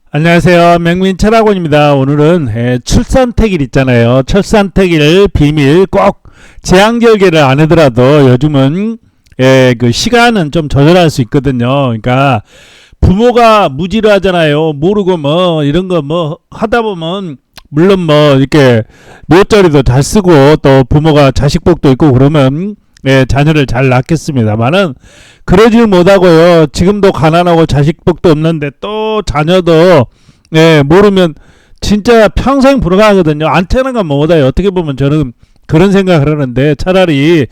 안녕하세요. 맹민철학원입니다. 오늘은 출산택일 있잖아요. 출산택일 비밀 꼭 재앙절개를 안 하더라도 요즘은 그 시간은 좀 조절할 수 있거든요. 그러니까 부모가 무지를 하잖아요. 모르고 뭐 이런 거 뭐 하다 보면 물론 뭐 이렇게 묘자리도 잘 쓰고 또 부모가 자식복도 있고 그러면 자녀를 잘 낳겠습니다만은 그러질 못하고요. 지금도 가난하고 자식복도 없는데 또 자녀도 모르면 진짜 평생 불행하거든요. 안 태어난 건 뭐다. 어떻게 보면 저는 그런 생각을 하는데 차라리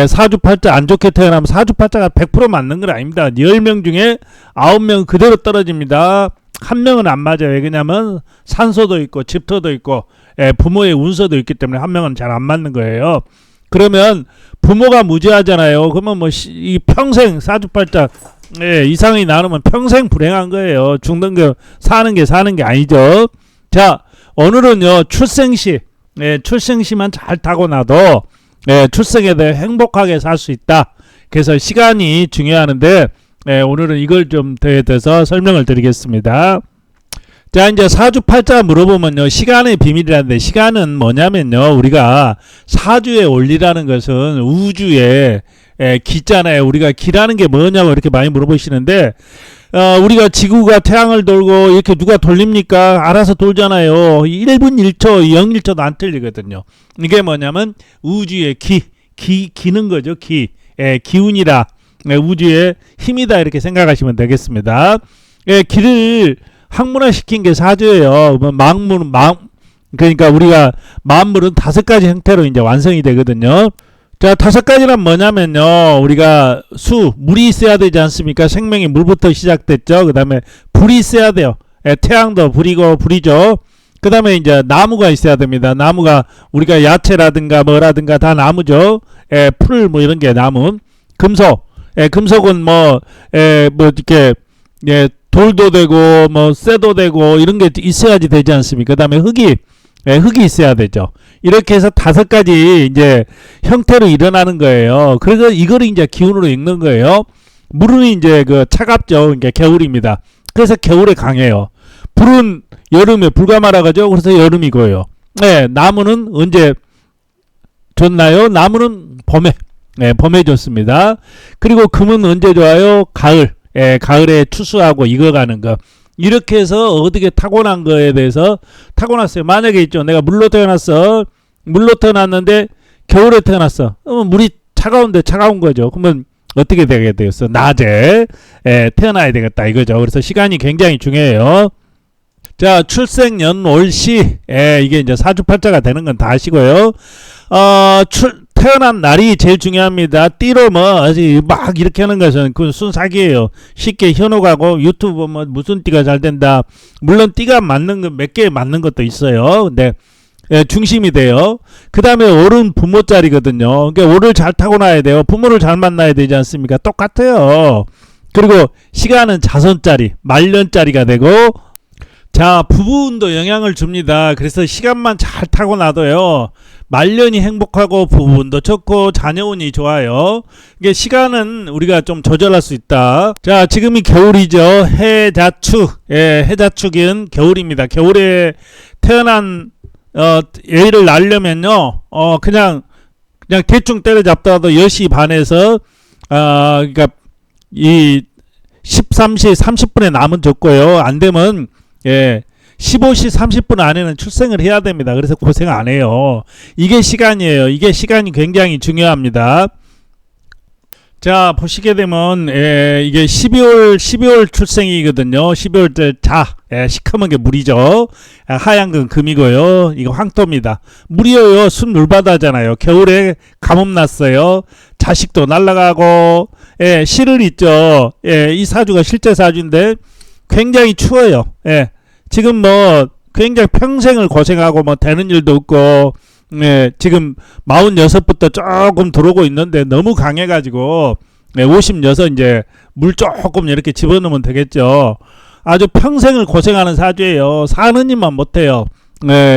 사주팔자 안 좋게 태어나면 사주팔자가 100% 맞는 건 아닙니다. 10명 중에 9명 그대로 떨어집니다. 한 명은 안 맞아요. 왜냐면 산소도 있고 집토도 있고 부모의 운서도 있기 때문에 한 명은 잘 안 맞는 거예요. 그러면 부모가 무지하잖아요. 그러면 뭐 이 평생 사주팔자 이상이 나누면 평생 불행한 거예요. 죽는 게 사는 게 아니죠. 자, 오늘은요 출생시 출생시만 잘 타고나도 출생에 대해 행복하게 살 수 있다. 그래서 시간이 중요하는데 오늘은 이걸 좀 대해서 설명을 드리겠습니다. 자, 이제 사주팔자 물어보면요, 시간의 비밀이라는데, 시간은 뭐냐면요, 우리가 사주의 원리라는 것은 우주의 기잖아요. 우리가 기라는 게 뭐냐고 이렇게 많이 물어보시는데, 우리가 지구가 태양을 돌고 이렇게 누가 돌립니까? 알아서 돌잖아요. 1분 1초, 0.1초도 안 틀리거든요. 이게 뭐냐면 우주의 기는 거죠. 기운이라, 우주의 힘이다 이렇게 생각하시면 되겠습니다. 기를 학문화시킨 게 사주예요. 그러니까 우리가 만물은 5가지 형태로 이제 완성이 되거든요. 자, 5가지는 뭐냐면요. 우리가 물이 있어야 되지 않습니까? 생명이 물부터 시작됐죠. 그 다음에 불이 있어야 돼요. 태양도 불이죠. 그 다음에 이제 나무가 있어야 됩니다. 나무가 우리가 야채라든가 뭐라든가 다 나무죠. 풀 뭐 이런 게 나무. 금속은 뭐 이렇게 돌도 되고 뭐 쇠도 되고 이런 게 있어야지 되지 않습니까? 그다음에 흙이 있어야 되죠. 이렇게 해서 5가지 이제 형태로 일어나는 거예요. 그래서 이거를 이제 기운으로 읽는 거예요. 물은 이제 그 차갑죠. 그러니까 겨울입니다. 그래서 겨울에 강해요. 불은 여름에 불가마라 가죠. 그래서 여름이고요. 나무는 언제 좋나요? 나무는 봄에 좋습니다. 그리고 금은 언제 좋아요? 가을. 가을에 추수하고 익어가는 거. 이렇게 해서 어떻게 타고난 거에 대해서 타고났어요. 만약에 있죠. 내가 물로 태어났는데 겨울에 태어났어. 물이 차가운데 차가운 거죠. 그러면 어떻게 되게 되겠어? 낮에 태어나야 되겠다 이거죠. 그래서 시간이 굉장히 중요해요. 자, 출생연월시 이게 이제 사주팔자가 되는 건 다 아시고요. 태어난 날이 제일 중요합니다. 띠로 뭐 막 이렇게 하는 것은 그건 순사기예요. 쉽게 현혹하고 유튜브 뭐 무슨 띠가 잘 된다. 물론 띠가 맞는 거 몇 개 맞는 것도 있어요. 근데 중심이 돼요. 그 다음에 올은 부모 짤이거든요. 그러니까 올을 잘 타고나야 돼요. 부모를 잘 만나야 되지 않습니까? 똑같아요. 그리고 시간은 자손짜리, 말년짜리가 되고, 자, 부부운도 영향을 줍니다. 그래서 시간만 잘 타고나도요, 말년이 행복하고 부부운도 좋고 자녀운이 좋아요. 이게 시간은 우리가 좀 조절할 수 있다. 자, 지금이 겨울이죠. 해자축. 해자축은 겨울입니다. 겨울에 태어난 애를 낳으려면요, 그냥 대충 때려잡더라도 10시 반에서 그러니까 이 13시 30분에 나면 좋고요. 안 되면 15시 30분 안에는 출생을 해야 됩니다. 그래서 고생 안 해요. 이게 시간이에요. 이게 시간이 굉장히 중요합니다. 자, 보시게 되면 이게 12월 출생이거든요. 12월 때 시커먼 게 물이죠. 하얀 건 금이고요. 이거 황토입니다. 물이요. 순 물바다잖아요. 겨울에 가뭄 났어요. 자식도 날아가고 실을 있죠. 이 사주가 실제 사주인데 굉장히 추워요. 지금 뭐 굉장히 평생을 고생하고 뭐 되는 일도 없고 지금 46부터 조금 들어오고 있는데 너무 강해가지고 56 이제 물 조금 이렇게 집어넣으면 되겠죠. 아주 평생을 고생하는 사주예요. 사는 일만 못해요.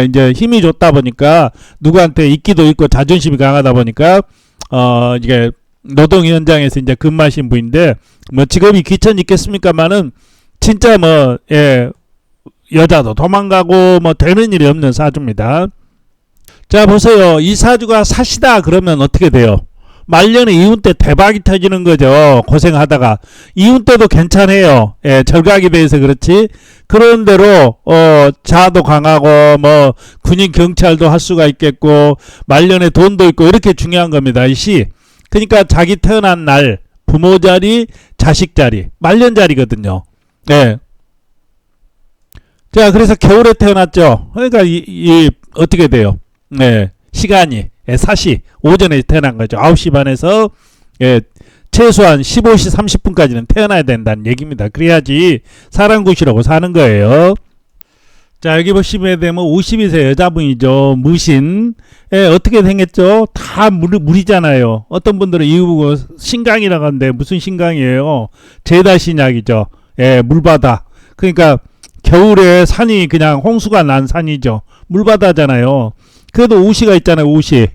이제 힘이 좋다 보니까 누구한테 인기도 있고 자존심이 강하다 보니까 이게 노동 현장에서 이제 근무하신 분인데 뭐 직업이 귀천 있겠습니까만은 진짜 뭐 여자도 도망가고 뭐 되는 일이 없는 사주입니다. 자 보세요. 이 사주가 사시다 그러면 어떻게 돼요? 말년에 이혼 때 대박이 터지는 거죠. 고생하다가 이혼 때도 괜찮아요. 예, 절각이 돼서 그렇지. 그런 대로 자도 강하고 뭐 군인 경찰도 할 수가 있겠고 말년에 돈도 있고 이렇게 중요한 겁니다. 이 시. 그러니까 자기 태어난 날 부모 자리, 자식 자리, 말년 자리거든요. 예. 자 그래서 겨울에 태어났죠. 그러니까 이 어떻게 돼요? 네, 시간이 사시 오전에 태어난 거죠. 9시 반에서 최소한 15시 30분까지는 태어나야 된다는 얘기입니다. 그래야지 사랑굿이라고 사는 거예요. 자 여기 보시면 되면 52세 여자분이죠. 무신. 어떻게 생겼죠? 다 물이잖아요. 어떤 분들은 이거 신강이라고 하는데 무슨 신강이에요? 제다신약이죠. 물바다. 그러니까 겨울에 산이 그냥 홍수가 난 산이죠. 물바다잖아요. 그래도 우시가 있잖아요. 우시.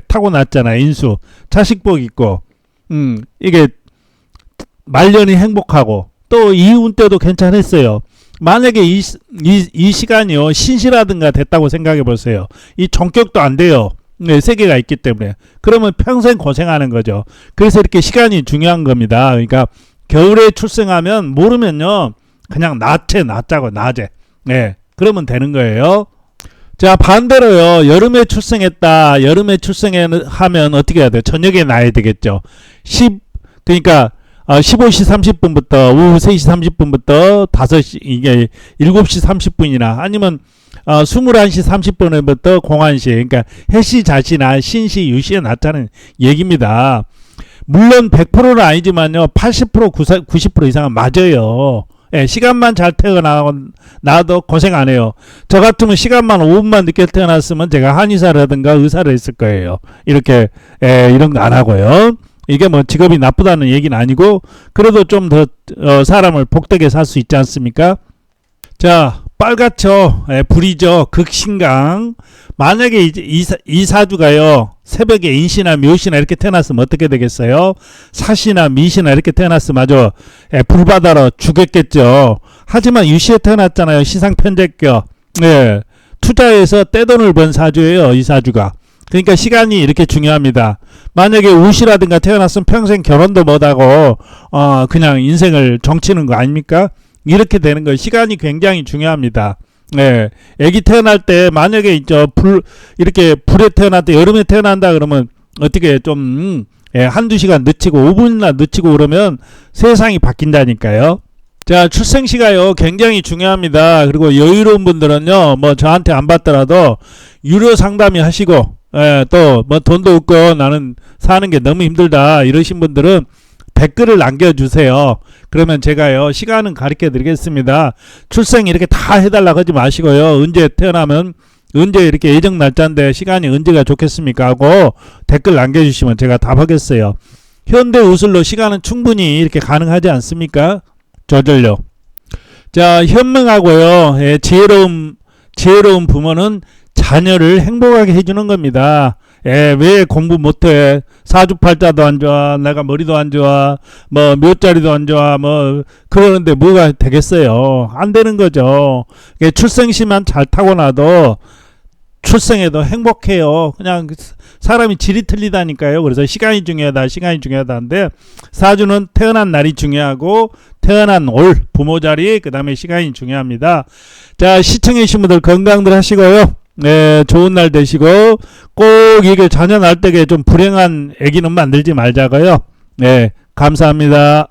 타고났잖아요. 인수. 자식복 있고. 이게 말년이 행복하고 또 이혼 때도 괜찮았어요. 만약에 이 시간이요. 신시라든가 됐다고 생각해 보세요. 이 전격도 안 돼요. 세계가 있기 때문에. 그러면 평생 고생하는 거죠. 그래서 이렇게 시간이 중요한 겁니다. 그러니까 겨울에 출생하면 모르면요. 그냥 낮자고 낮에. 그러면 되는 거예요. 자 반대로요. 여름에 출생했다. 여름에 출생하면 어떻게 해야 돼요? 저녁에 나야 되겠죠. 그러니까 15시 30분부터 오후 3시 30분부터 5시 이게 7시 30분이나 아니면 21시 30분부터 01시 그러니까 해시 자시나 신시 유시에 나타나는 얘기입니다. 물론 100%는 아니지만요. 80% 90% 이상은 맞아요. 시간만 잘 태어나도 고생 안 해요. 저 같으면 시간만 5분만 늦게 태어났으면 제가 한의사라든가 의사를 했을 거예요. 이렇게 이런 거 안 하고요. 이게 뭐 직업이 나쁘다는 얘기는 아니고 그래도 좀 더 사람을 복되게 살 수 있지 않습니까? 자 빨갛죠. 불이죠. 극신강. 만약에 이 사주가요 새벽에 인시나 묘시나 이렇게 태어났으면 어떻게 되겠어요? 사시나 미시나 이렇게 태어났으면 아주 불바다로 죽였겠죠. 하지만 유시에 태어났잖아요. 시상편제격. 투자해서 떼돈을 번 사주예요. 이 사주가. 그러니까 시간이 이렇게 중요합니다. 만약에 우시라든가 태어났으면 평생 결혼도 못하고 그냥 인생을 정치는 거 아닙니까? 이렇게 되는 거예요. 시간이 굉장히 중요합니다. 애기 태어날 때 만약에 이렇게 불에 태어날 때 여름에 태어난다 그러면 어떻게 좀 한두 시간 늦추고 5분이나 늦추고 그러면 세상이 바뀐다니까요. 자 출생시가요 굉장히 중요합니다. 그리고 여유로운 분들은요 뭐 저한테 안 받더라도 유료 상담이 하시고 또 뭐 돈도 없고 나는 사는 게 너무 힘들다 이러신 분들은 댓글을 남겨주세요. 그러면 제가요 시간은 가르쳐 드리겠습니다. 출생 이렇게 다 해달라고 하지 마시고요. 언제 태어나면 언제 이렇게 예정 날짜인데 시간이 언제가 좋겠습니까 하고 댓글 남겨주시면 제가 답하겠어요. 현대 우술로 시간은 충분히 이렇게 가능하지 않습니까? 저절로. 자 현명하고요 지혜로운 부모는 자녀를 행복하게 해주는 겁니다. 왜 공부 못해? 사주팔자도 안 좋아. 내가 머리도 안 좋아. 뭐 묘자리도 안 좋아. 뭐 그러는데 뭐가 되겠어요? 안 되는 거죠. 출생시만 잘 타고나도 출생해도 행복해요. 그냥 사람이 질이 틀리다니까요. 그래서 시간이 중요하다는데 사주는 태어난 날이 중요하고 태어난 올 부모 자리 그 다음에 시간이 중요합니다. 자 시청해 주신 분들 건강들 하시고요. 좋은 날 되시고 꼭 이게 자녀 날 때에 좀 불행한 애기는 만들지 말자고요. 감사합니다.